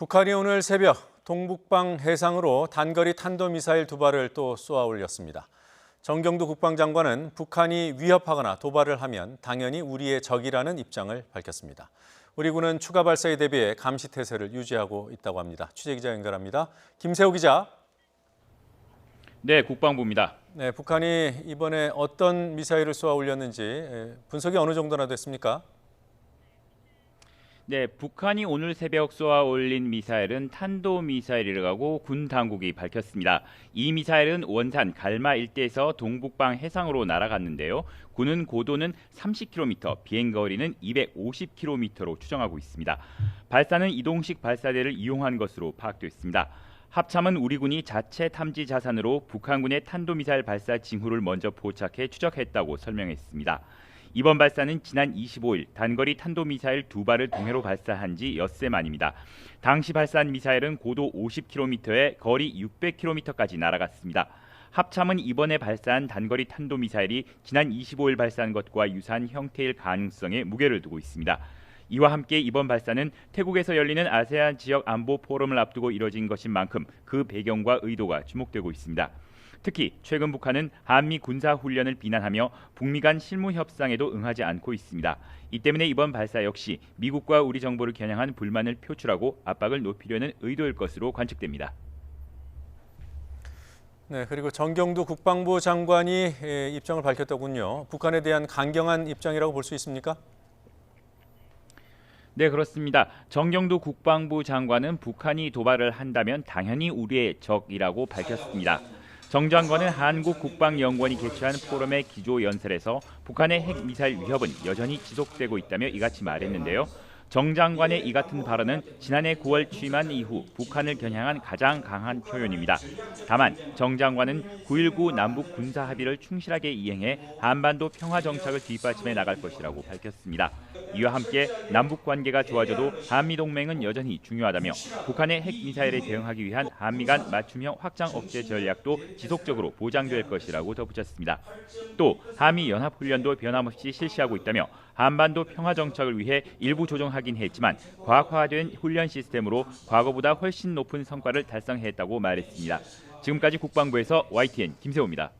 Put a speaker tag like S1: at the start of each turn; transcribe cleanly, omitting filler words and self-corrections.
S1: 북한이 오늘 새벽 동북방 해상으로 단거리 탄도미사일 2발을 또 쏘아 올렸습니다. 정경두 국방장관은 북한이 위협하거나 도발을 하면 당연히 우리의 적이라는 입장을 밝혔습니다. 우리 군은 추가 발사에 대비해 감시 태세를 유지하고 있다고 합니다. 취재기자 연결합니다. 김세호 기자.
S2: 네, 국방부입니다.
S1: 네, 북한이 이번에 어떤 미사일을 쏘아 올렸는지 분석이 어느 정도나 됐습니까?
S2: 네, 북한이 오늘 새벽 쏘아 올린 미사일은 탄도미사일이라고 군 당국이 밝혔습니다. 이 미사일은 원산 갈마 일대에서 동북방 해상으로 날아갔는데요. 군은 고도는 30km, 비행거리는 250km로 추정하고 있습니다. 발사는 이동식 발사대를 이용한 것으로 파악됐습니다. 합참은 우리 군이 자체 탐지 자산으로 북한군의 탄도미사일 발사 징후를 먼저 포착해 추적했다고 설명했습니다. 이번 발사는 지난 25일 단거리 탄도미사일 2발을 동해로 발사한 지 엿새 만입니다. 당시 발사한 미사일은 고도 50km에 거리 600km까지 날아갔습니다. 합참은 이번에 발사한 단거리 탄도미사일이 지난 25일 발사한 것과 유사한 형태일 가능성에 무게를 두고 있습니다. 이와 함께 이번 발사는 태국에서 열리는 아세안 지역 안보 포럼을 앞두고 이뤄진 것인 만큼 그 배경과 의도가 주목되고 있습니다. 특히 최근 북한은 한미 군사훈련을 비난하며 북미 간 실무 협상에도 응하지 않고 있습니다. 이 때문에 이번 발사 역시 미국과 우리 정부를 겨냥한 불만을 표출하고 압박을 높이려는 의도일 것으로 관측됩니다.
S1: 네, 그리고 정경두 국방부 장관이 입장을 밝혔더군요. 북한에 대한 강경한 입장이라고 볼 수 있습니까?
S2: 네, 그렇습니다. 정경두 국방부 장관은 북한이 도발을 한다면 당연히 우리의 적이라고 밝혔습니다. 정 장관은 한국국방연구원이 개최한 포럼의 기조연설에서 북한의 핵미사일 위협은 여전히 지속되고 있다며 이같이 말했는데요. 정 장관의 이 같은 발언은 지난해 9월 취임한 이후 북한을 겨냥한 가장 강한 표현입니다. 다만 정 장관은 9.19 남북 군사합의를 충실하게 이행해 한반도 평화 정착을 뒷받침해 나갈 것이라고 밝혔습니다. 이와 함께 남북 관계가 좋아져도 한미동맹은 여전히 중요하다며 북한의 핵미사일에 대응하기 위한 한미 간 맞춤형 확장 억제 전략도 지속적으로 보장될 것이라고 덧붙였습니다. 또 한미연합훈련도 변함없이 실시하고 있다며 한반도 평화 정착을 위해 일부 조정하긴 했지만 과학화된 훈련 시스템으로 과거보다 훨씬 높은 성과를 달성했다고 말했습니다. 지금까지 국방부에서 YTN 김세호입니다.